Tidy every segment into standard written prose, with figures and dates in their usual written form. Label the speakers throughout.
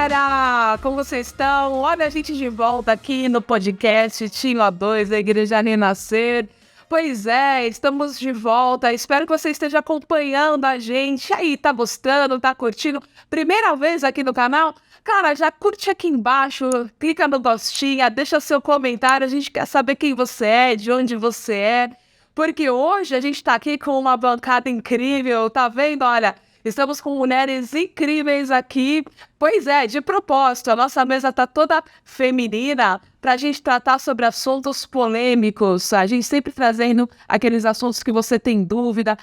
Speaker 1: galera! Como vocês estão? Olha a gente de volta aqui no podcast Tinho A2 da Igreja Renascer. Pois é, estamos de volta. Espero que você esteja acompanhando a gente. Aí, tá gostando? Tá curtindo? Primeira vez aqui no canal? Cara, já curte aqui embaixo, clica no gostinho, deixa seu comentário. A gente quer saber quem você é, de onde você é. Porque hoje a gente tá aqui com uma bancada incrível, tá vendo? Olha, estamos com mulheres incríveis aqui. Pois é, de propósito, a nossa mesa tá toda feminina pra gente tratar sobre assuntos polêmicos. A gente sempre trazendo aqueles assuntos que você tem dúvida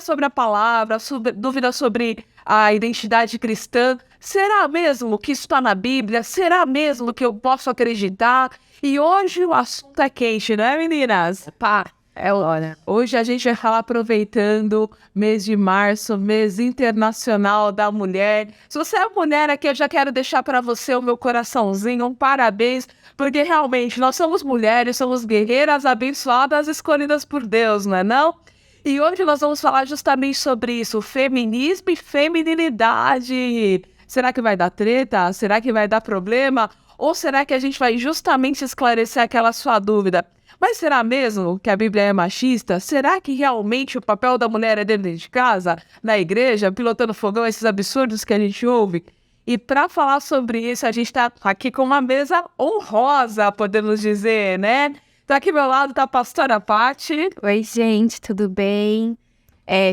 Speaker 1: sobre a palavra, dúvida sobre a identidade cristã. Será mesmo que isso está na Bíblia? Será mesmo que eu posso acreditar? E hoje o assunto é quente, não é, meninas? Pá! Olha, hoje a gente vai falar aproveitando mês de março, mês internacional da mulher. Se você é mulher aqui, eu já quero deixar para você o meu coraçãozinho, um parabéns, porque realmente nós somos mulheres, somos guerreiras abençoadas, escolhidas por Deus, não é não? E hoje nós vamos falar justamente sobre isso, feminismo e feminilidade. Será que vai dar treta? Será que vai dar problema? Ou será que a gente vai justamente esclarecer aquela sua dúvida? Mas será mesmo que a Bíblia é machista? Será que realmente o papel da mulher é dentro de casa, na igreja, pilotando fogão, esses absurdos que a gente ouve? E para falar sobre isso, a gente está aqui com uma mesa honrosa, podemos dizer, né? Tá aqui ao meu lado, tá a pastora Paty.
Speaker 2: Oi, gente, tudo bem?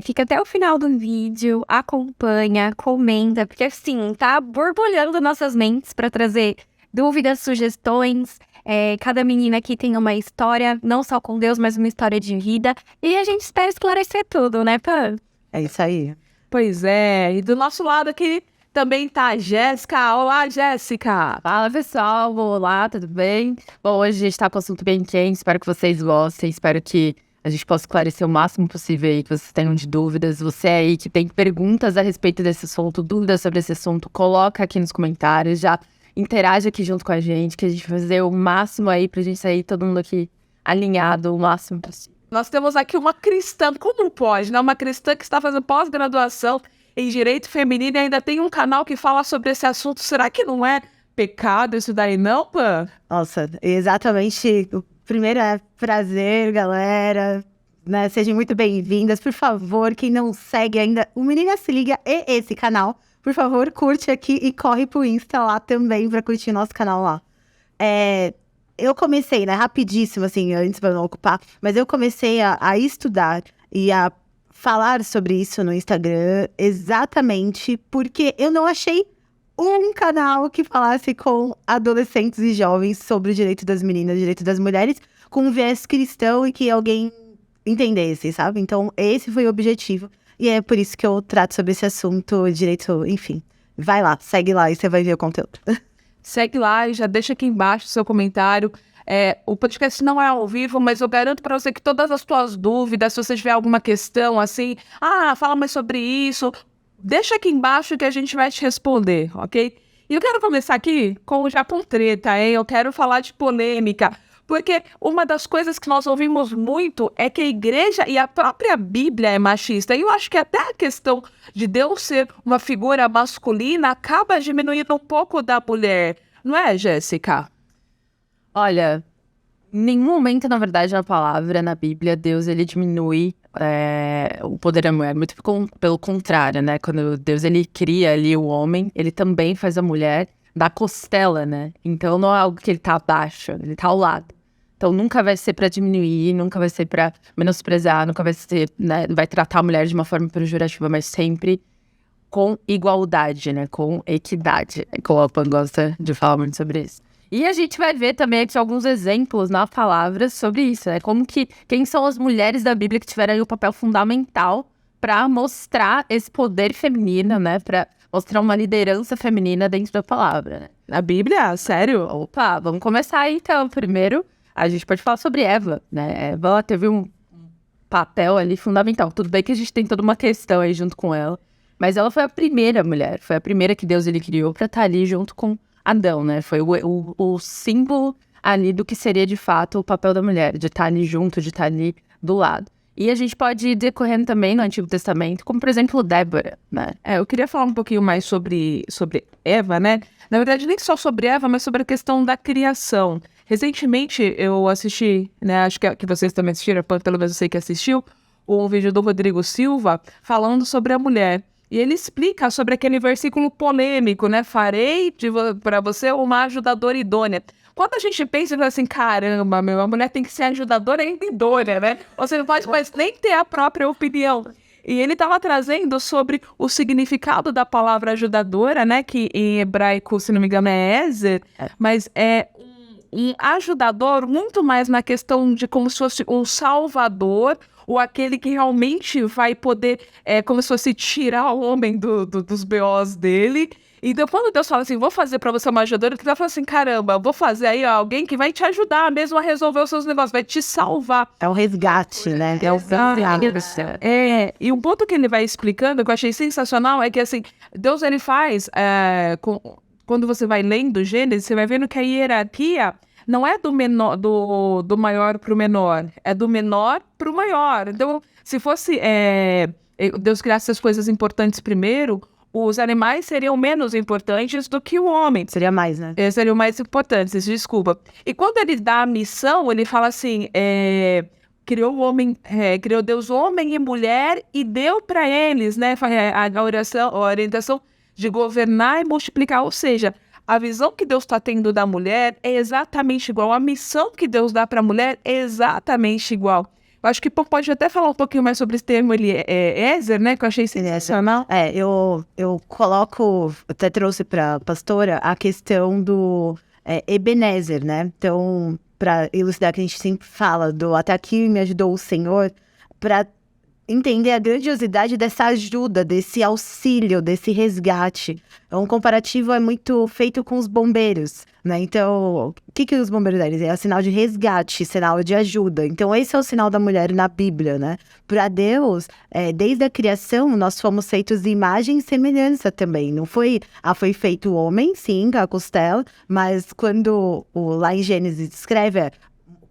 Speaker 2: Fica até o final do vídeo, acompanha, comenta, porque assim, tá borbulhando nossas mentes para trazer dúvidas, sugestões. Cada menina aqui tem uma história, não só com Deus, mas uma história de vida. E a gente espera esclarecer tudo, né, Pan?
Speaker 3: É isso aí.
Speaker 1: Pois é, e do nosso lado aqui também tá a Jéssica. Olá, Jéssica!
Speaker 4: Fala, pessoal! Olá, tudo bem? Bom, hoje a gente tá com um assunto bem quente, espero que vocês gostem, espero que a gente possa esclarecer o máximo possível aí, que vocês tenham de dúvidas. Você aí que tem perguntas a respeito desse assunto, dúvidas sobre esse assunto, coloca aqui nos comentários, já interage aqui junto com a gente, que a gente vai fazer o máximo aí pra gente sair todo mundo aqui alinhado o máximo possível.
Speaker 1: Nós temos aqui uma cristã, como pode, né? Uma cristã que está fazendo pós-graduação em Direito Feminino e ainda tem um canal que fala sobre esse assunto. Será que não é pecado isso daí não, Pan?
Speaker 3: Nossa, exatamente. O primeiro é prazer, galera. Né? Sejam muito bem-vindas. Por favor, quem não segue ainda o Menina Se Liga e esse canal, por favor, curte aqui e corre pro Insta lá também pra curtir nosso canal lá. Eu comecei, né, rapidíssimo, assim, antes pra não ocupar, mas eu comecei a estudar e a falar sobre isso no Instagram exatamente porque eu não achei um canal que falasse com adolescentes e jovens sobre o direito das meninas, o direito das mulheres, com um viés cristão e que alguém entendesse, sabe? Então, esse foi o objetivo. E é por isso que eu trato sobre esse assunto, direito, enfim. Vai lá, segue lá e você vai ver o conteúdo.
Speaker 1: Segue lá e já deixa aqui embaixo o seu comentário. O podcast não é ao vivo, mas eu garanto para você que todas as suas dúvidas, se você tiver alguma questão assim, fala mais sobre isso, deixa aqui embaixo que a gente vai te responder, ok? E eu quero começar aqui já com treta, hein? Eu quero falar de polêmica. Porque uma das coisas que nós ouvimos muito é que a igreja e a própria Bíblia é machista. E eu acho que até a questão de Deus ser uma figura masculina acaba diminuindo um pouco da mulher. Não é, Jéssica?
Speaker 4: Olha, em nenhum momento, na verdade, na palavra, na Bíblia, Deus, ele diminui o poder da mulher. Muito pelo contrário, né? Quando Deus, ele cria ali o homem, ele também faz a mulher da costela, né? Então, não é algo que ele tá abaixo, ele tá ao lado. Então, nunca vai ser pra diminuir, nunca vai ser pra menosprezar, nunca vai ser, né? Vai tratar a mulher de uma forma pejorativa, mas sempre com igualdade, né? Com equidade. Como a Pan gosta de falar muito sobre isso. E a gente vai ver também aqui alguns exemplos na palavra sobre isso, né? Quem são as mulheres da Bíblia que tiveram aí o papel fundamental para mostrar esse poder feminino, né? Para mostrar uma liderança feminina dentro da palavra, né?
Speaker 1: Na Bíblia? Sério?
Speaker 4: Opa, vamos começar aí então. Primeiro, a gente pode falar sobre Eva, né? Eva, ela teve um papel ali fundamental. Tudo bem que a gente tem toda uma questão aí junto com ela, mas ela foi a primeira mulher, foi a primeira que Deus ele criou para estar ali junto com Adão, né? Foi o símbolo ali do que seria de fato o papel da mulher, de estar ali junto, de estar ali do lado. E a gente pode ir decorrendo também no Antigo Testamento, como, por exemplo, Débora, né?
Speaker 1: Eu queria falar um pouquinho mais sobre Eva, né? Na verdade, nem só sobre Eva, mas sobre a questão da criação. Recentemente, eu assisti, né? Acho que vocês também assistiram, pelo menos eu sei que assistiu, um vídeo do Rodrigo Silva falando sobre a mulher. E ele explica sobre aquele versículo polêmico, né? Farei para você uma ajudadora idônea. Quando a gente pensa e fala assim, caramba, a mulher tem que ser ajudadora e idônea, né? Você não pode mais nem ter a própria opinião. E ele estava trazendo sobre o significado da palavra ajudadora, né? Que em hebraico, se não me engano, é Ezer, mas é um ajudador muito mais na questão de como se fosse um salvador, ou aquele que realmente vai poder, como se fosse tirar o homem dos BOs dele. Então, quando Deus fala assim, vou fazer pra você uma ajudadora, ele tá falando assim, caramba, vou fazer aí alguém que vai te ajudar mesmo a resolver os seus negócios, vai te salvar.
Speaker 3: É um resgate, né? É um resgate.
Speaker 1: E um ponto que ele vai explicando, que eu achei sensacional, é que assim, Deus ele faz, quando você vai lendo Gênesis, você vai vendo que a hierarquia não é do maior pro menor, é do menor pro maior. Então, se fosse Deus criasse as coisas importantes primeiro, os animais seriam menos importantes do que o homem.
Speaker 3: Seria mais, né?
Speaker 1: Seriam mais importantes, desculpa. E quando ele dá a missão, ele fala assim, criou Deus homem e mulher e deu para eles, né, a orientação de governar e multiplicar. Ou seja, a visão que Deus está tendo da mulher é exatamente igual. A missão que Deus dá para a mulher é exatamente igual. Eu acho que pode até falar um pouquinho mais sobre esse termo, Ezer, né? Que eu achei sensacional.
Speaker 3: Eu coloco, até trouxe para a pastora a questão do Ebenezer, né? Então, para elucidar que a gente sempre fala do até aqui me ajudou o Senhor, para entender a grandiosidade dessa ajuda, desse auxílio, desse resgate. Um comparativo é muito feito com os bombeiros, né? Então, o que os bombeiros dão? É o sinal de resgate, sinal de ajuda. Então, esse é o sinal da mulher na Bíblia, né? Para Deus, desde a criação, nós fomos feitos de imagem e semelhança também. Não foi, foi feito o homem, sim, a costela, mas quando lá em Gênesis escreve,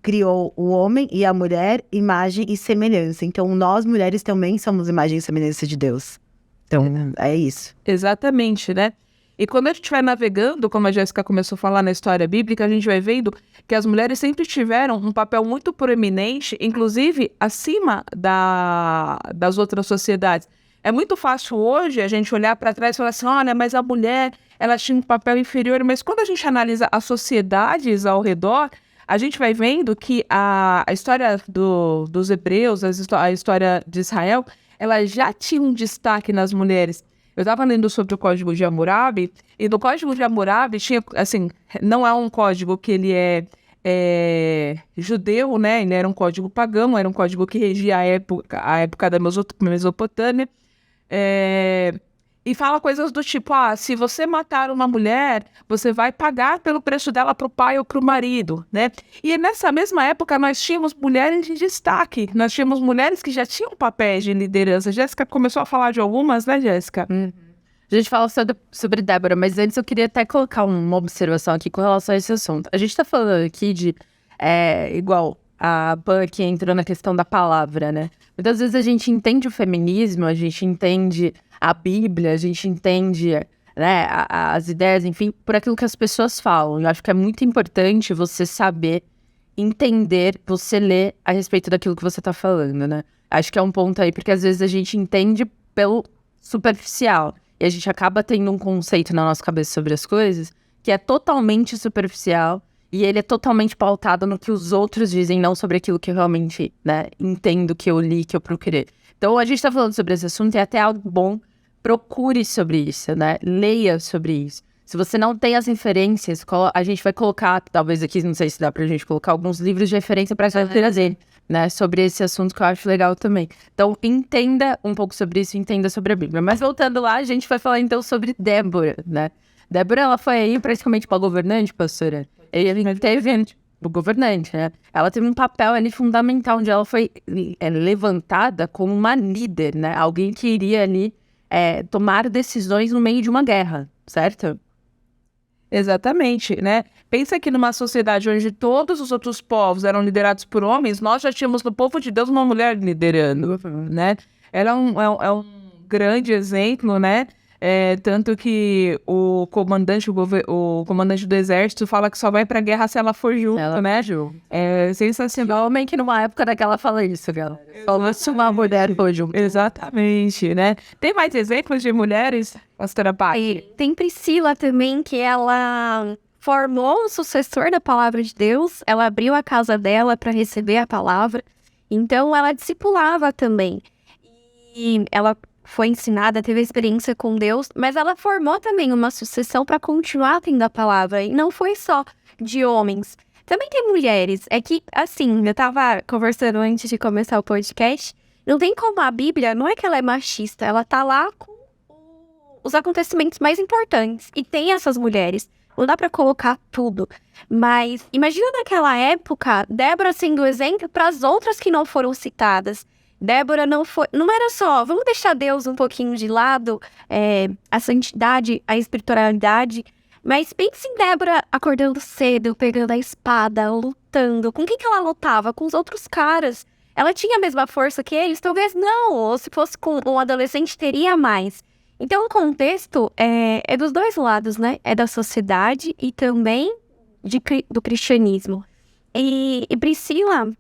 Speaker 3: criou o homem e a mulher, imagem e semelhança. Então, nós, mulheres, também somos imagem e semelhança de Deus. Então, é isso.
Speaker 1: Exatamente, né? E quando a gente vai navegando, como a Jéssica começou a falar na história bíblica, a gente vai vendo que as mulheres sempre tiveram um papel muito proeminente, inclusive acima das outras sociedades. É muito fácil hoje a gente olhar para trás e falar assim, olha, mas a mulher, ela tinha um papel inferior. Mas quando a gente analisa as sociedades ao redor, a gente vai vendo que a história dos hebreus, a história de Israel, ela já tinha um destaque nas mulheres. Eu estava lendo sobre o Código de Hammurabi, e no Código de Hammurabi tinha, assim, não é um código que ele é judeu, né? Ele era um código pagão, era um código que regia a época da Mesopotâmia. E fala coisas do tipo, se você matar uma mulher, você vai pagar pelo preço dela para o pai ou para o marido, né? E nessa mesma época nós tínhamos mulheres de destaque, nós tínhamos mulheres que já tinham papéis de liderança. Jéssica começou a falar de algumas, né, Jéssica?
Speaker 4: A gente fala sobre Débora, mas antes eu queria até colocar uma observação aqui com relação a esse assunto. A gente está falando aqui de, igual a Pan que entrou na questão da palavra, né? Muitas vezes a gente entende o feminismo, a gente entende a Bíblia, a gente entende, né, as ideias, enfim, por aquilo que as pessoas falam. Eu acho que é muito importante você saber entender, você ler a respeito daquilo que você tá falando, né? Acho que é um ponto aí, porque às vezes a gente entende pelo superficial e a gente acaba tendo um conceito na nossa cabeça sobre as coisas que é totalmente superficial e ele é totalmente pautado no que os outros dizem, não sobre aquilo que eu realmente, né, entendo, que eu li, que eu procurei. Então, a gente tá falando sobre esse assunto e é até algo bom. Procure sobre isso, né? Leia sobre isso. Se você não tem as referências, a gente vai colocar, talvez aqui, não sei se dá pra gente colocar alguns livros de referência pra trazer, né? Sobre esse assunto que eu acho legal também. Então, entenda um pouco sobre isso, entenda sobre a Bíblia. Mas voltando lá, a gente vai falar então sobre Débora, né? Débora, ela foi aí praticamente uma governante, pastora. Ele teve o governante, né? Ela teve um papel ali fundamental, onde ela foi levantada como uma líder, né? Alguém que iria ali tomar decisões no meio de uma guerra, certo?
Speaker 1: Exatamente, né? Pensa que numa sociedade onde todos os outros povos eram liderados por homens, nós já tínhamos no povo de Deus uma mulher liderando, né? Ela é um grande exemplo, né? Tanto que o comandante do exército fala que só vai pra guerra se ela for junto, né? É sensacional.
Speaker 4: Homem que numa época daquela fala isso, galera. Só se uma mulher for junto.
Speaker 1: Exatamente, né? Tem mais exemplos de mulheres, pastora Paty?
Speaker 2: Tem Priscila também, que ela formou um sucessor da palavra de Deus. Ela abriu a casa dela para receber a palavra. Então, ela discipulava também. E ela foi ensinada, teve experiência com Deus, mas ela formou também uma sucessão para continuar tendo a palavra. E não foi só de homens. Também tem mulheres. É que, assim, eu tava conversando antes de começar o podcast, não tem como a Bíblia, não é que ela é machista, ela tá lá com os acontecimentos mais importantes. E tem essas mulheres. Não dá pra colocar tudo. Mas imagina naquela época, Débora sendo exemplo para as outras que não foram citadas. Débora não era só, vamos deixar Deus um pouquinho de lado, a santidade, a espiritualidade, mas pense em Débora acordando cedo, pegando a espada, lutando. Com quem que ela lutava? Com os outros caras. Ela tinha a mesma força que eles? Talvez não, ou se fosse com um adolescente teria mais. Então o contexto é dos dois lados, né? É da sociedade e também do cristianismo. E Priscila...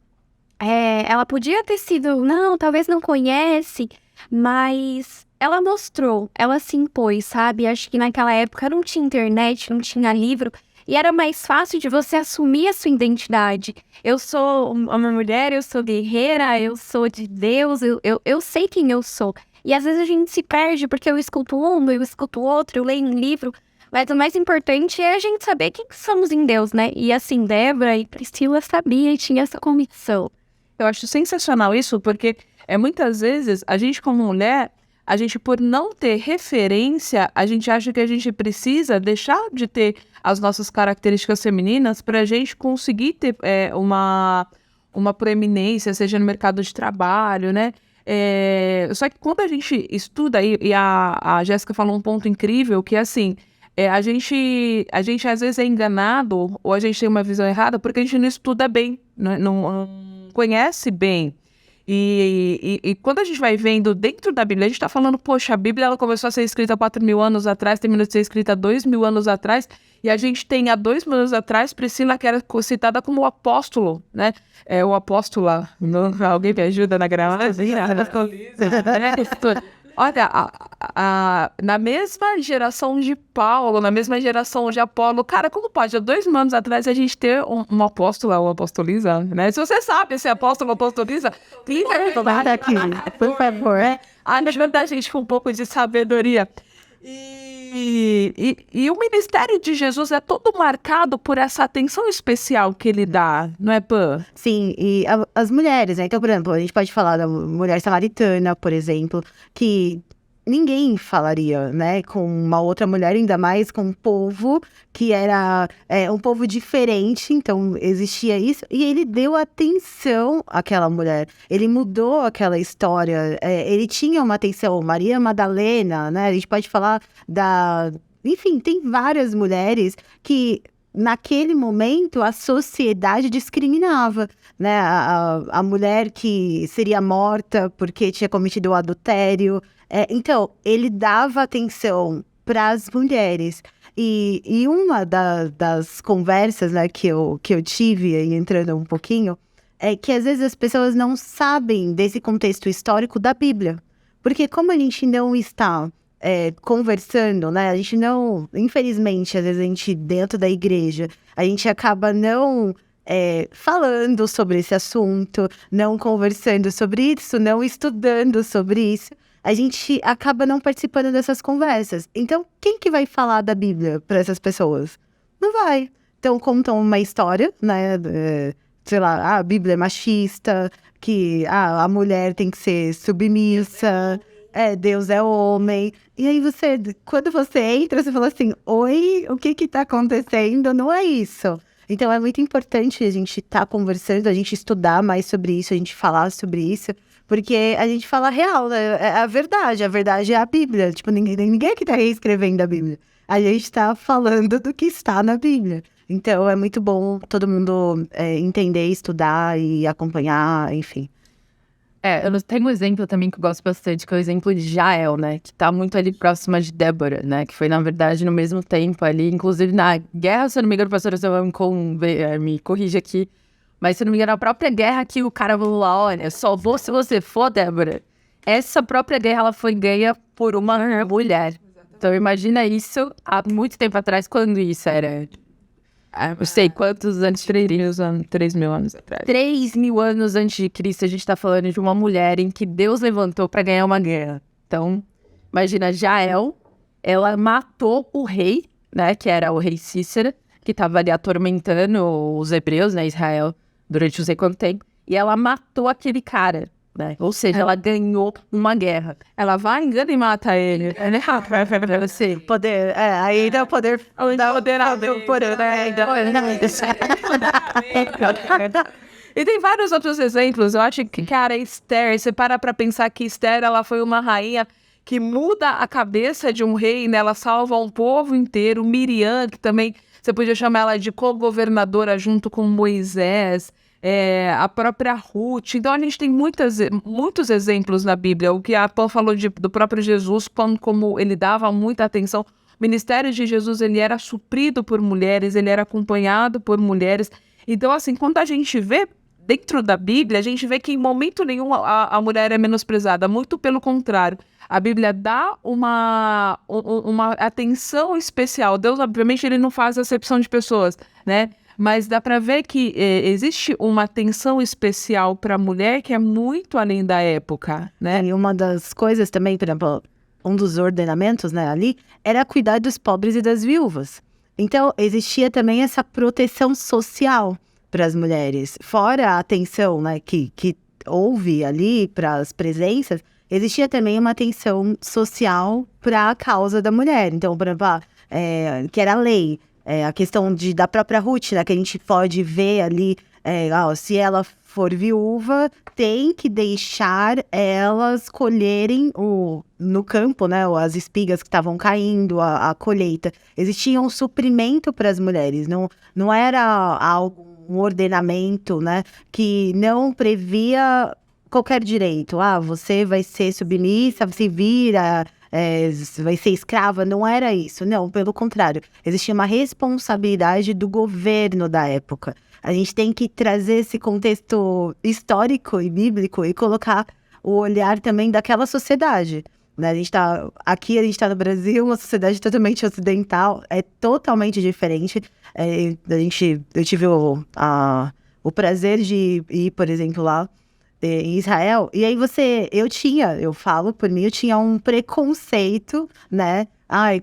Speaker 2: ela podia ter sido, talvez não conhece, mas ela mostrou, ela se impôs, sabe? Acho que naquela época não tinha internet, não tinha livro, e era mais fácil de você assumir a sua identidade. Eu sou uma mulher, eu sou guerreira, eu sou de Deus, eu sei quem eu sou. E às vezes a gente se perde porque eu escuto um, eu escuto outro, eu leio um livro, mas o mais importante é a gente saber quem somos em Deus, né? E assim, Débora e Priscila sabia e tinha essa convicção.
Speaker 1: Eu acho sensacional isso, porque muitas vezes a gente como mulher, a gente por não ter referência, a gente acha que a gente precisa deixar de ter as nossas características femininas para a gente conseguir ter uma proeminência, seja no mercado de trabalho, né? Só que quando a gente estuda, e a Jéssica falou um ponto incrível, que é assim, a gente às vezes é enganado, ou a gente tem uma visão errada, porque a gente não estuda bem, não conhece bem. E quando a gente vai vendo dentro da Bíblia, a gente está falando, poxa, a Bíblia ela começou a ser escrita 4.000 anos atrás, terminou de ser escrita 2.000 anos atrás, e a gente tem há 2.000 anos atrás Priscila, que era citada como o apóstolo, né? O apóstola. Alguém me ajuda na gramática? Olha, na mesma geração de Paulo, na mesma geração de Apolo, cara, como pode? Há 2.000 anos atrás a gente ter um apóstolo ou apostoliza, né? Se você sabe se é apóstolo ou apostoliza, clica
Speaker 3: aqui, por favor.
Speaker 1: Ajuda da gente com um pouco de sabedoria. E o ministério de Jesus é todo marcado por essa atenção especial que ele dá, não é, Pã?
Speaker 3: Sim, e as mulheres, né? Então, por exemplo, a gente pode falar da mulher samaritana, por exemplo, que ninguém falaria, né, com uma outra mulher, ainda mais com um povo que era um povo diferente, então existia isso, e ele deu atenção àquela mulher, ele mudou aquela história, ele tinha uma atenção. Maria Madalena, né, a gente pode falar enfim, tem várias mulheres que naquele momento a sociedade discriminava, né, a mulher que seria morta porque tinha cometido o adultério. Então, ele dava atenção para as mulheres. E uma das conversas, né, que eu tive, aí, entrando um pouquinho, é que às vezes as pessoas não sabem desse contexto histórico da Bíblia. Porque como a gente não está conversando, né, a gente não, infelizmente, às vezes a gente dentro da igreja, a gente acaba não falando sobre esse assunto, não conversando sobre isso, não estudando sobre isso. A gente acaba não participando dessas conversas. Então, quem que vai falar da Bíblia para essas pessoas? Não vai. Então, contam uma história, né? Sei lá, a Bíblia é machista, que a mulher tem que ser submissa, Deus é homem. E aí quando você entra, você fala assim, oi, o que tá acontecendo? Não é isso. Então, é muito importante a gente estar conversando, a gente estudar mais sobre isso, a gente falar sobre isso. Porque a gente fala real, né? A verdade é a Bíblia. Tipo, ninguém aqui tá reescrevendo a Bíblia. a gente está falando do que está na Bíblia. Então, é muito bom todo mundo entender, estudar e acompanhar, enfim.
Speaker 4: Eu tenho um exemplo também que eu gosto bastante, que é o exemplo de Jael, né? Que tá muito ali próxima de Débora, né? Que foi, na verdade, no mesmo tempo ali. Inclusive, na guerra, se eu não me engano, professora, você me corrige aqui. Mas, se eu não me engano, a própria guerra que o cara falou lá, olha, só vou se você for, Débora. Essa própria guerra, ela foi ganha por uma mulher. Então, imagina isso há muito tempo atrás, quando isso era... Não sei quantos anos, 3.000 anos atrás. 3.000 anos antes de Cristo, a gente tá falando de uma mulher em que Deus levantou para ganhar uma guerra. Então, imagina, Jael, ela matou o rei, né, que era o rei Cícera, que tava ali atormentando os hebreus, né, Israel, durante não sei quanto tempo, e ela matou aquele cara, né, ou seja, ela ganhou uma guerra.
Speaker 1: Ela vai, engana e mata ele. Ele é rápido.
Speaker 4: Sim.
Speaker 3: Poder, ainda o poder da
Speaker 1: E tem vários outros exemplos. Eu acho que, cara, Esther, você para pra pensar que Esther, ela foi uma rainha que muda a cabeça de um rei, né? Ela salva um povo inteiro. Miriam, que também, você podia chamar ela de co-governadora junto com Moisés. A própria Ruth. Então, a gente tem muitos exemplos na Bíblia. O que a Pan falou do próprio Jesus, como ele dava muita atenção. O ministério de Jesus, ele era suprido por mulheres, ele era acompanhado por mulheres. Então, assim, quando a gente vê dentro da Bíblia, a gente vê que em momento nenhum a mulher é menosprezada. Muito pelo contrário. A Bíblia dá uma atenção especial. Deus, obviamente, ele não faz acepção de pessoas, né? Mas dá para ver que existe uma atenção especial para a mulher que é muito além da época, né?
Speaker 3: E uma das coisas também, por exemplo, um dos ordenamentos, né, ali, era cuidar dos pobres e das viúvas. Então, existia também essa proteção social para as mulheres. Fora a atenção, né, que houve ali para as presenças, existia também uma atenção social para a causa da mulher. Então, por exemplo, que era a lei. A questão da própria Ruth, né, que a gente pode ver ali, se ela for viúva, tem que deixar elas colherem no campo, né, as espigas que estavam caindo, a colheita. Existia um suprimento para as mulheres, não era um ordenamento, né, que não previa qualquer direito. Você vai ser submissa, se vira... vai ser escrava, não era isso, não, pelo contrário, existia uma responsabilidade do governo da época. A gente tem que trazer esse contexto histórico e bíblico e colocar o olhar também daquela sociedade, né? A gente tá no Brasil, uma sociedade totalmente ocidental, é totalmente diferente. Eu tive o prazer de ir, por exemplo, lá em Israel, e aí eu falo por mim, eu tinha um preconceito, né?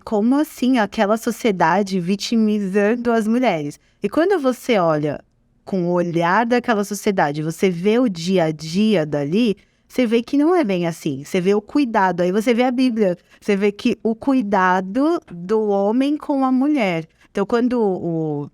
Speaker 3: Como assim aquela sociedade vitimizando as mulheres? E quando você olha com o olhar daquela sociedade, você vê o dia a dia dali, você vê que não é bem assim. Você vê o cuidado, aí você vê a Bíblia, você vê que o cuidado do homem com a mulher. Então, quando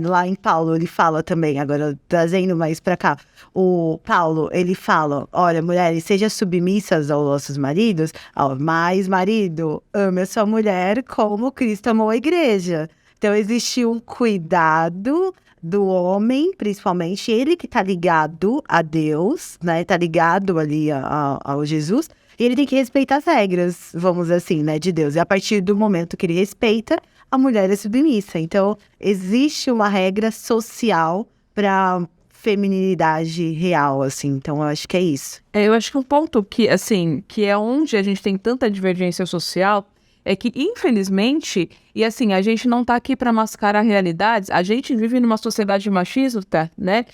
Speaker 3: lá em Paulo, ele fala também, agora trazendo mais pra cá, o Paulo, ele fala, olha, mulheres, sejam submissas aos vossos maridos, mas marido, ame a sua mulher como Cristo amou a igreja. Então, existe um cuidado do homem, principalmente, ele que tá ligado a Deus, né, tá ligado ali ao Jesus, e ele tem que respeitar as regras, vamos dizer assim, né, de Deus. E a partir do momento que ele respeita, a mulher é submissa. Então, existe uma regra social para feminilidade real, assim. Então, eu acho que é isso.
Speaker 1: Eu acho que um ponto que é onde a gente tem tanta divergência social, é que, infelizmente, e assim, a gente não tá aqui para mascarar realidades, a gente vive numa sociedade machista, né?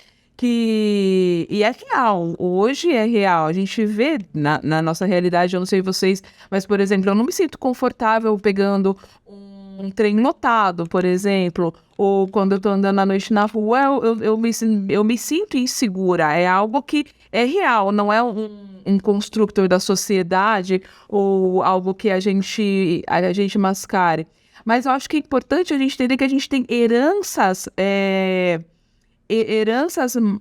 Speaker 1: E é real, hoje é real, a gente vê na nossa realidade, eu não sei vocês, mas, por exemplo, eu não me sinto confortável pegando um trem lotado, por exemplo, ou quando eu tô andando à noite na rua, eu me sinto insegura, é algo que é real, não é um construtor da sociedade ou algo que a gente mascare. Mas eu acho que é importante a gente entender que a gente tem heranças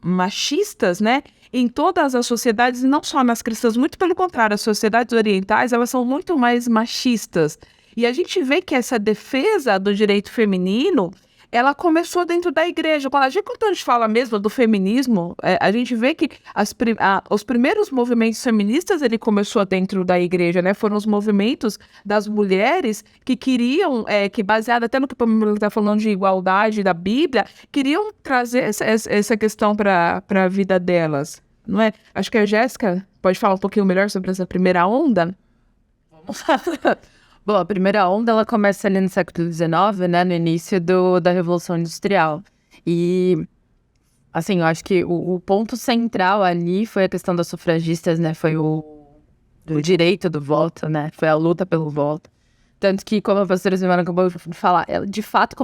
Speaker 1: machistas, né, em todas as sociedades, e não só nas cristãs, muito pelo contrário, as sociedades orientais, elas são muito mais machistas. E a gente vê que essa defesa do direito feminino, ela começou dentro da igreja. Quando a gente fala mesmo do feminismo, a gente vê que os primeiros movimentos feministas, ele começou dentro da igreja, né? Foram os movimentos das mulheres que queriam, que baseado até no que o Pamela está falando de igualdade da Bíblia, queriam trazer essa questão para a vida delas, não é? Acho que a Jéssica pode falar um pouquinho melhor sobre essa primeira onda?
Speaker 4: Bom, a primeira onda, ela começa ali no século XIX, né, no início da Revolução Industrial. E, assim, eu acho que o ponto central ali foi a questão das sufragistas, né, foi o direito do voto, né, foi a luta pelo voto. Tanto que, como a pastora Silvana acabou de falar, de fato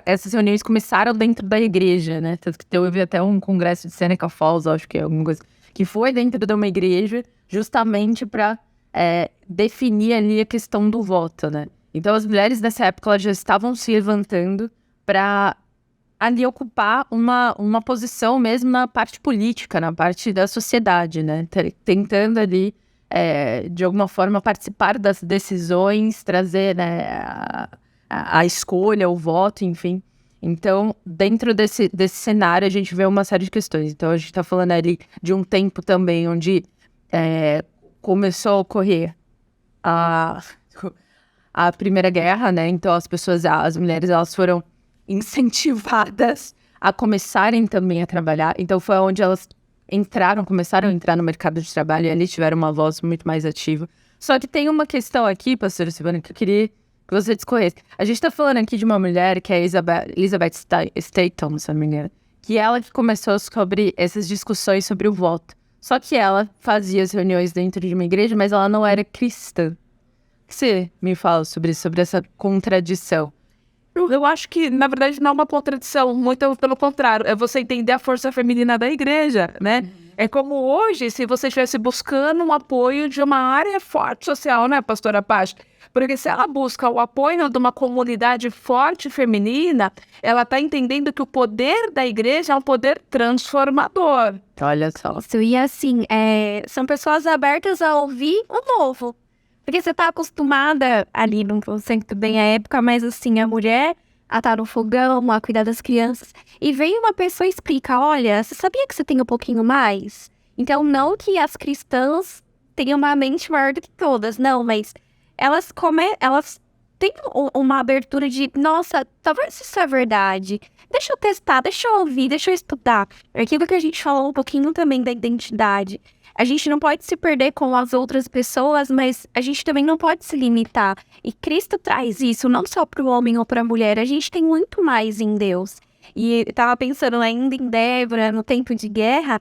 Speaker 4: essas reuniões começaram dentro da igreja, né, tanto que teve até um congresso de Seneca Falls, acho que é alguma coisa, que foi dentro de uma igreja, justamente para definir ali a questão do voto, né? Então, as mulheres nessa época elas já estavam se levantando para ali ocupar uma posição mesmo na parte política, na parte da sociedade, né? Tentando ali, de alguma forma, participar das decisões, trazer, né, a escolha, o voto, enfim. Então, dentro desse cenário, a gente vê uma série de questões. Então, a gente está falando ali de um tempo também onde começou a ocorrer a Primeira Guerra, né? Então, as mulheres, elas foram incentivadas a começarem também a trabalhar. Então, foi onde elas começaram a entrar no mercado de trabalho e ali tiveram uma voz muito mais ativa. Só que tem uma questão aqui, pastora Silvana, que eu queria que você discorresse. A gente está falando aqui de uma mulher que é Elizabeth Staton, se não me engano, que ela que começou sobre essas discussões sobre o voto. Só que ela fazia as reuniões dentro de uma igreja, mas ela não era cristã. O que você me fala sobre essa contradição?
Speaker 1: Eu acho que, na verdade, não é uma contradição, muito pelo contrário, é você entender a força feminina da igreja, né? É como hoje, se você estivesse buscando um apoio de uma área forte social, né, pastora Paty? Porque se ela busca o apoio de uma comunidade forte feminina, ela está entendendo que o poder da igreja é um poder transformador.
Speaker 4: Olha só.
Speaker 2: Isso, e assim, são pessoas abertas a ouvir o novo. Porque você tá acostumada ali, não sei muito bem a época, mas assim, a mulher a estar no fogão, a cuidar das crianças. E vem uma pessoa e explica, olha, você sabia que você tem um pouquinho mais? Então, não que as cristãs tenham uma mente maior do que todas, não, mas elas têm uma abertura de, nossa, talvez isso é verdade. Deixa eu testar, deixa eu ouvir, deixa eu estudar. É aquilo que a gente falou um pouquinho também da identidade. A gente não pode se perder com as outras pessoas, mas a gente também não pode se limitar. E Cristo traz isso, não só para o homem ou para a mulher, a gente tem muito mais em Deus. E eu tava pensando ainda em Débora, no tempo de guerra,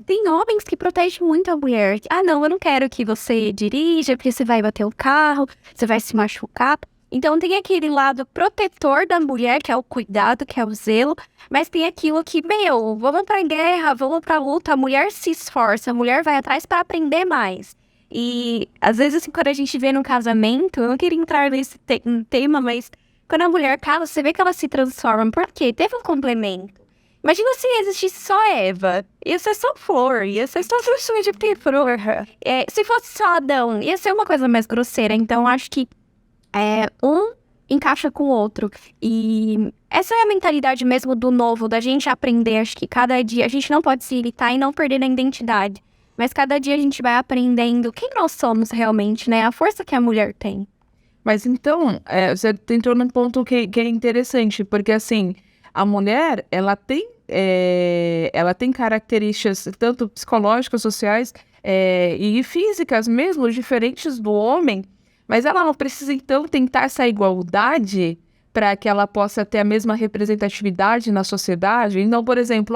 Speaker 2: tem homens que protegem muito a mulher. Ah, não, eu não quero que você dirija, porque você vai bater o carro, você vai se machucar. Então tem aquele lado protetor da mulher, que é o cuidado, que é o zelo, mas tem aquilo que, vamos pra guerra, vamos pra luta, a mulher se esforça, a mulher vai atrás para aprender mais. E às vezes, assim, quando a gente vê num casamento, eu não queria entrar nesse tema, mas quando a mulher casa, você vê que ela se transforma. Por quê? Teve um complemento. Imagina se existisse só Eva, ia ser só flor, ia ser só sujeira de flor. Se fosse só Adão, ia ser uma coisa mais grosseira, então acho que um encaixa com o outro. E essa é a mentalidade mesmo do novo, da gente aprender. Acho que cada dia a gente não pode se irritar e não perder a identidade. Mas cada dia a gente vai aprendendo quem nós somos realmente, né? A força que a mulher tem.
Speaker 1: Mas então, você entrou num ponto que é interessante, porque assim, a mulher, ela tem características tanto psicológicas, sociais e físicas mesmo, diferentes do homem. Mas ela não precisa, então, tentar essa igualdade para que ela possa ter a mesma representatividade na sociedade? Então, por exemplo,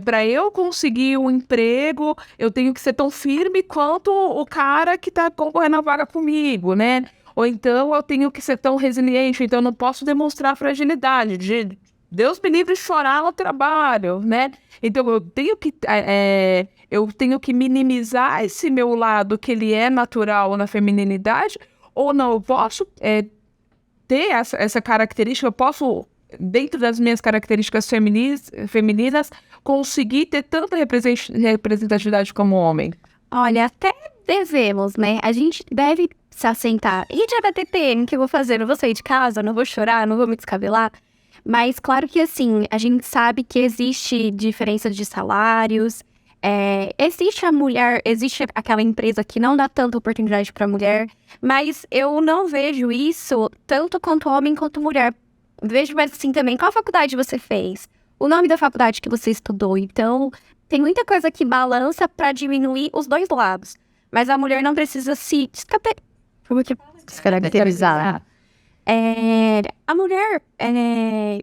Speaker 1: para eu conseguir um emprego, eu tenho que ser tão firme quanto o cara que está concorrendo à vaga comigo, né? Ou então eu tenho que ser tão resiliente, então eu não posso demonstrar fragilidade. Deus me livre de chorar no trabalho, né? Então eu tenho que minimizar esse meu lado que ele é natural na feminilidade, ou não, eu posso ter essa característica, eu posso, dentro das minhas características femininas, conseguir ter tanta representatividade como homem.
Speaker 2: Olha, até devemos, né? A gente deve se assentar. E de TPM, o que eu vou fazer? Não vou sair de casa, não vou chorar, não vou me descabelar. Mas claro que assim, a gente sabe que existe diferença de salários. Existe aquela empresa que não dá tanta oportunidade para mulher, mas eu não vejo isso tanto quanto homem quanto mulher. Vejo mais assim também, qual faculdade você fez? O nome da faculdade que você estudou. Então, tem muita coisa que balança para diminuir os dois lados. Mas a mulher não precisa se
Speaker 3: Descaracterizar.
Speaker 2: A mulher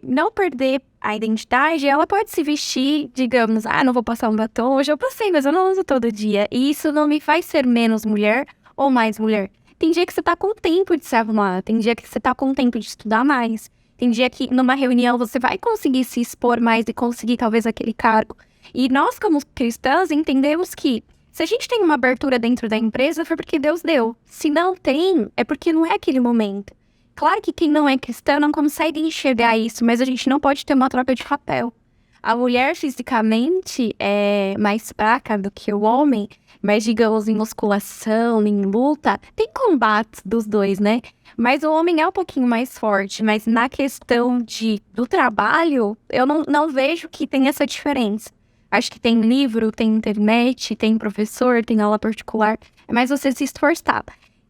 Speaker 2: não perder a identidade, ela pode se vestir, digamos, não vou passar um batom, hoje eu passei, mas eu não uso todo dia. E isso não me faz ser menos mulher ou mais mulher. Tem dia que você tá com tempo de se arrumar, tem dia que você tá com tempo de estudar mais, tem dia que numa reunião você vai conseguir se expor mais e conseguir talvez aquele cargo. E nós, como cristãs, entendemos que se a gente tem uma abertura dentro da empresa, foi porque Deus deu. Se não tem, é porque não é aquele momento. Claro que quem não é cristão não consegue enxergar isso, mas a gente não pode ter uma troca de papel. A mulher fisicamente é mais fraca do que o homem, mas digamos em musculação, em luta, tem combates dos dois, né? Mas o homem é um pouquinho mais forte, mas na questão do trabalho, eu não vejo que tem essa diferença. Acho que tem livro, tem internet, tem professor, tem aula particular, é mais você se esforçar.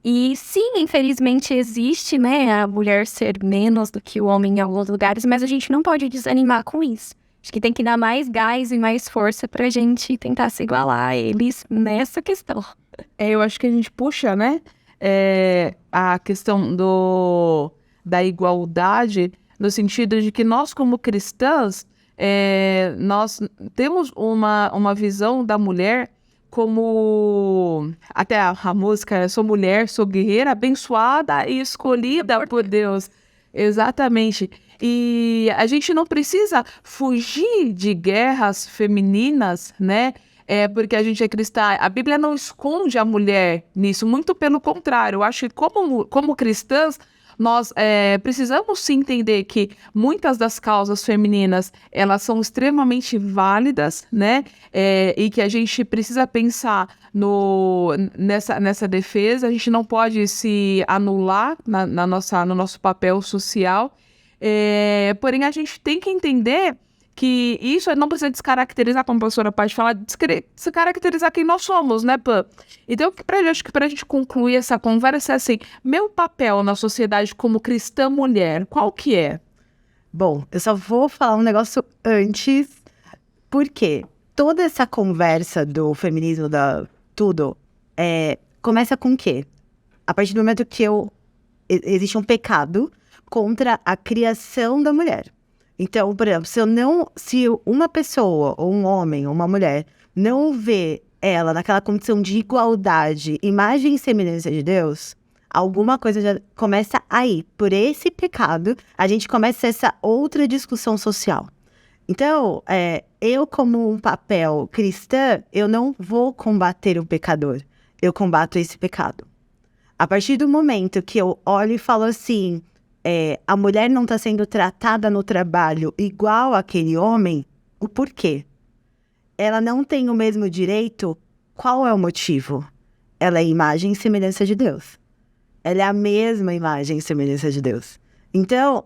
Speaker 2: E sim, infelizmente existe, né, a mulher ser menos do que o homem em alguns lugares, mas a gente não pode desanimar com isso. Acho que tem que dar mais gás e mais força pra gente tentar se igualar a eles nessa questão.
Speaker 1: Eu acho que a gente puxa, né, a questão da igualdade, no sentido de que nós, como cristãs, nós temos uma visão da mulher como, até a música, sou mulher, sou guerreira, abençoada e escolhida por Deus. Exatamente. E a gente não precisa fugir de guerras femininas, né? Porque a gente é cristã. A Bíblia não esconde a mulher nisso, muito pelo contrário. Eu acho que como cristãs, nós precisamos sim entender que muitas das causas femininas, elas são extremamente válidas, né? E que a gente precisa pensar nessa defesa. A gente não pode se anular no nosso papel social. Porém, a gente tem que entender que isso não precisa descaracterizar, como a professora Paty fala, descaracterizar quem nós somos, né, Pã? Então, acho que pra gente concluir essa conversa é assim, meu papel na sociedade como cristã mulher, qual que é?
Speaker 3: Bom, eu só vou falar um negócio antes, porque toda essa conversa do feminismo, tudo, começa com o quê? A partir do momento que existe um pecado contra a criação da mulher. Então, por exemplo, se uma pessoa, ou um homem, ou uma mulher, não vê ela naquela condição de igualdade, imagem e semelhança de Deus, alguma coisa já começa aí. Por esse pecado, a gente começa essa outra discussão social. Então, eu como um papel cristã, eu não vou combater o pecador, eu combato esse pecado. A partir do momento que eu olho e falo assim, a mulher não está sendo tratada no trabalho igual aquele homem, o porquê? Ela não tem o mesmo direito, qual é o motivo? Ela é imagem e semelhança de Deus. Ela é a mesma imagem e semelhança de Deus. Então,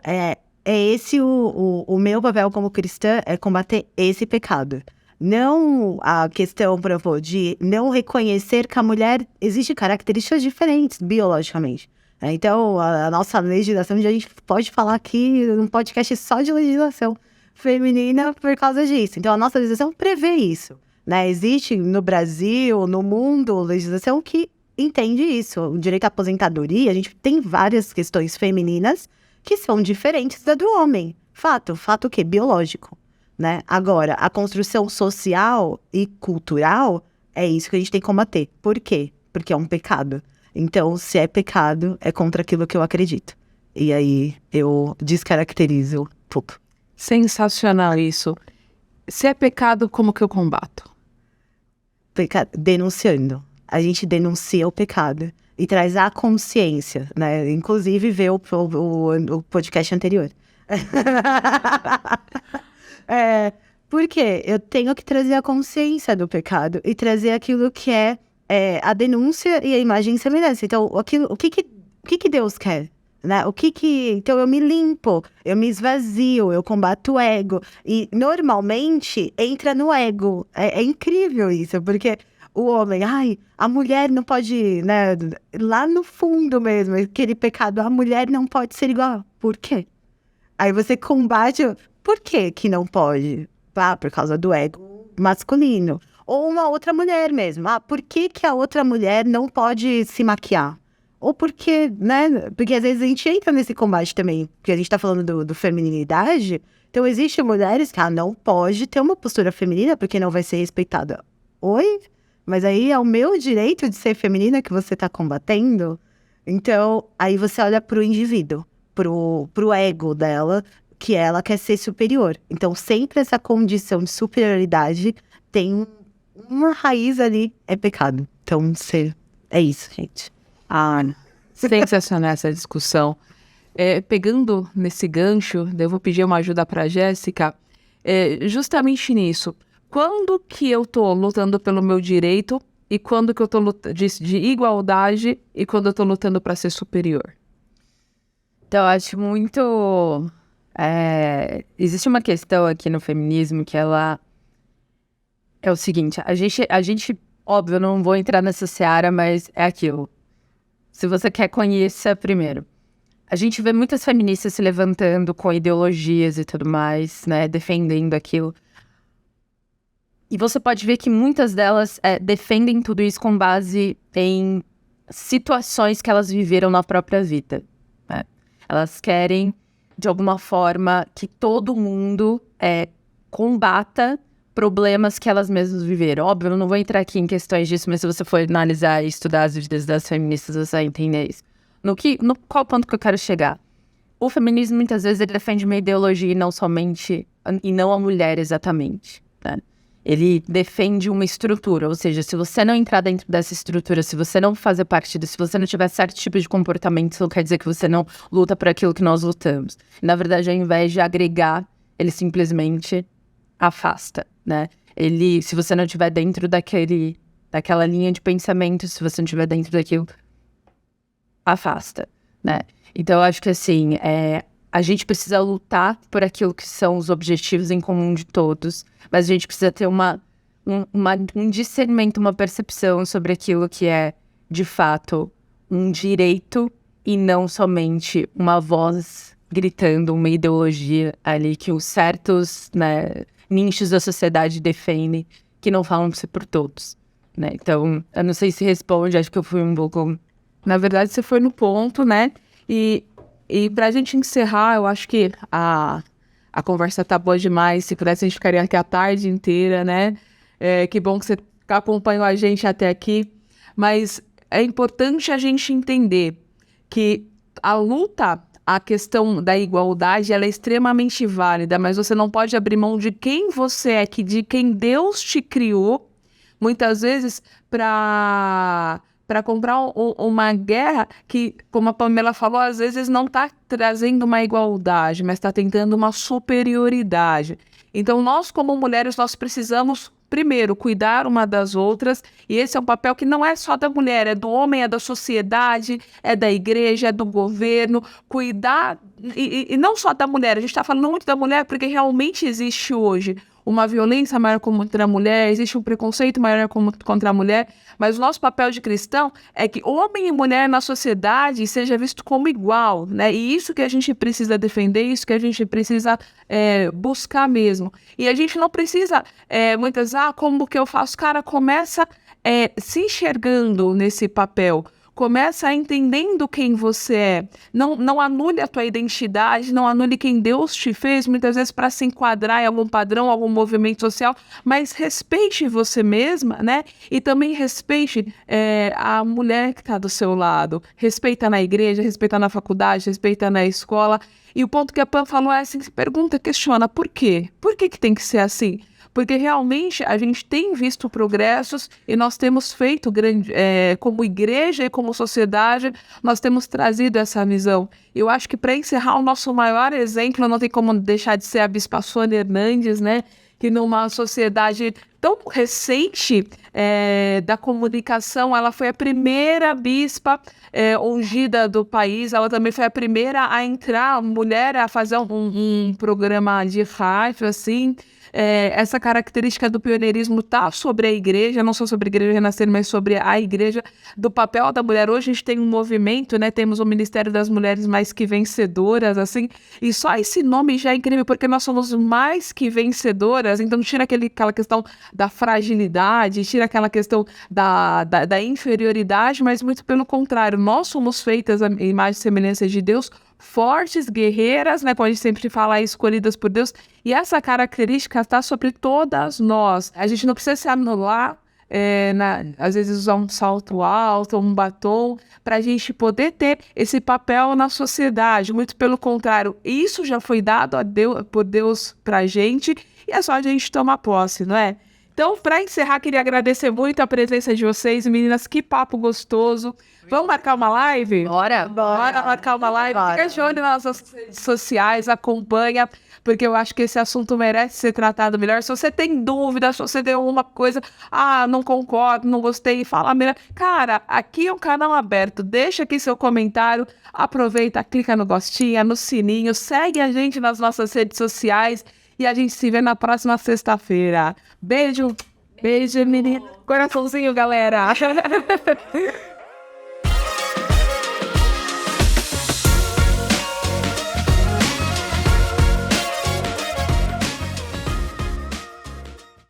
Speaker 3: esse o meu papel como cristã, é combater esse pecado. Não a questão, por exemplo, de não reconhecer que a mulher existe características diferentes biologicamente. Então, a nossa legislação, a gente pode falar aqui num podcast só de legislação feminina por causa disso. Então, a nossa legislação prevê isso, né? Existe no Brasil, no mundo, legislação que entende isso. O direito à aposentadoria, a gente tem várias questões femininas que são diferentes da do homem. Fato o quê? Biológico, né? Agora, a construção social e cultural é isso que a gente tem que combater. Por quê? Porque é um pecado. Então, se é pecado, é contra aquilo que eu acredito. E aí, eu descaracterizo tudo.
Speaker 1: Sensacional isso. Se é pecado, como que eu combato?
Speaker 3: Denunciando. A gente denuncia o pecado e traz a consciência, né? Inclusive, ver o podcast anterior. Porque eu tenho que trazer a consciência do pecado e trazer aquilo que é a denúncia e a imagem e semelhança. Então, o que Deus quer? Né? Então, eu me limpo, eu me esvazio, eu combato o ego. E, normalmente, entra no ego. É incrível isso, porque o homem, a mulher não pode, né? Lá no fundo mesmo, aquele pecado, a mulher não pode ser igual. Por quê? Aí você combate, por que não pode? Por causa do ego masculino. Ou uma outra mulher mesmo. Por que a outra mulher não pode se maquiar? Ou porque, né? Porque às vezes a gente entra nesse combate também. Porque a gente tá falando do feminilidade. Então, existem mulheres que, não pode ter uma postura feminina porque não vai ser respeitada. Oi? Mas aí é o meu direito de ser feminina que você tá combatendo? Então, aí você olha pro indivíduo, pro ego dela, que ela quer ser superior. Então, sempre essa condição de superioridade tem uma raiz ali, é pecado. Então, é isso, gente.
Speaker 1: Sensacional essa discussão. Pegando nesse gancho, eu vou pedir uma ajuda para Jéssica, justamente nisso. Quando que eu tô lutando pelo meu direito e quando que eu tô lutando de igualdade e quando eu tô lutando para ser superior?
Speaker 4: Então, eu acho muito... existe uma questão aqui no feminismo que ela é o seguinte, a gente, óbvio, eu não vou entrar nessa seara, mas é aquilo. Se você quer, conheça primeiro. A gente vê muitas feministas se levantando com ideologias e tudo mais, né, defendendo aquilo. E você pode ver que muitas delas defendem tudo isso com base em situações que elas viveram na própria vida, né? Elas querem, de alguma forma, que todo mundo combata problemas que elas mesmas viveram. Óbvio, eu não vou entrar aqui em questões disso, mas se você for analisar e estudar as vidas das feministas, você vai entender isso. No qual ponto que eu quero chegar? O feminismo, muitas vezes, ele defende uma ideologia e não a mulher exatamente, né? Ele defende uma estrutura, ou seja, se você não entrar dentro dessa estrutura, se você não fazer parte disso, se você não tiver certo tipo de comportamento, isso não quer dizer que você não luta por aquilo que nós lutamos. Na verdade, ao invés de agregar, ele simplesmente afasta, né? Se você não estiver dentro daquela linha de pensamento, se você não estiver dentro daquilo, afasta, né? Então, eu acho que, assim, a gente precisa lutar por aquilo que são os objetivos em comum de todos, mas a gente precisa ter um discernimento, uma percepção sobre aquilo que é, de fato, um direito e não somente uma voz gritando, uma ideologia ali que os certos, né, nichos da sociedade defendem, que não falam por todos, né? Então, eu não sei se responde, acho que eu fui um pouco...
Speaker 1: Na verdade, você foi no ponto, né? E pra gente encerrar, eu acho que a conversa tá boa demais. Se pudesse, a gente ficaria aqui a tarde inteira, né? Que bom que você acompanhou a gente até aqui. Mas é importante a gente entender que a luta, a questão da igualdade, ela é extremamente válida, mas você não pode abrir mão de quem você é, de quem Deus te criou, muitas vezes, para comprar uma guerra que, como a Pamela falou, às vezes não está trazendo uma igualdade, mas está tentando uma superioridade. Então, nós, como mulheres, nós precisamos, primeiro, cuidar uma das outras, e esse é um papel que não é só da mulher, é do homem, é da sociedade, é da igreja, é do governo, cuidar, e não só da mulher, a gente está falando muito da mulher porque realmente existe hoje uma violência maior contra a mulher, existe um preconceito maior contra a mulher, mas o nosso papel de cristão é que homem e mulher na sociedade seja visto como igual, né? E isso que a gente precisa defender, isso que a gente precisa buscar mesmo. E a gente não precisa, muitas vezes, como que eu faço? Cara, começa se enxergando nesse papel. Começa entendendo quem você é. Não anule a tua identidade, não anule quem Deus te fez, muitas vezes para se enquadrar em algum padrão, algum movimento social, mas respeite você mesma, né? E também respeite a mulher que está do seu lado. Respeita na igreja, respeita na faculdade, respeita na escola. E o ponto que a Pam falou é assim, se pergunta, questiona, por quê? Por que tem que ser assim? Porque realmente a gente tem visto progressos e nós temos feito como igreja e como sociedade, nós temos trazido essa visão. Eu acho que para encerrar, o nosso maior exemplo, não tem como deixar de ser a Bispa Sônia Hernandes, né? que numa sociedade tão recente da comunicação, ela foi a primeira bispa ungida do país, ela também foi a primeira a entrar, mulher, a fazer um programa de rádio, assim. Essa característica do pioneirismo tá sobre a igreja, não só sobre a Igreja Renascer, mas sobre a igreja, do papel da mulher. Hoje a gente tem um movimento, né? Temos o Ministério das Mulheres Mais Que Vencedoras, assim, e só esse nome já é incrível, porque nós somos mais que vencedoras, então tira aquela questão da fragilidade, tira aquela questão da inferioridade, mas muito pelo contrário, nós somos feitas à imagem e semelhança de Deus, fortes, guerreiras, né, como a gente sempre fala, escolhidas por Deus, e essa característica está sobre todas nós. A gente não precisa se anular, às vezes usar um salto alto, um batom, para a gente poder ter esse papel na sociedade, muito pelo contrário, isso já foi dado por Deus para a gente, e é só a gente tomar posse, não é? Então, para encerrar, queria agradecer muito a presença de vocês, meninas, que papo gostoso. Vamos marcar uma live?
Speaker 4: Bora!
Speaker 1: Bora marcar uma live. Fica de olho nas nossas redes sociais, acompanha, porque eu acho que esse assunto merece ser tratado melhor. Se você tem dúvida, se você deu alguma coisa, não concordo, não gostei, fala melhor. Cara, aqui é um canal aberto, deixa aqui seu comentário, aproveita, clica no gostinho, no sininho, segue a gente nas nossas redes sociais e a gente se vê na próxima sexta-feira. Beijo, menina. Coraçãozinho, galera.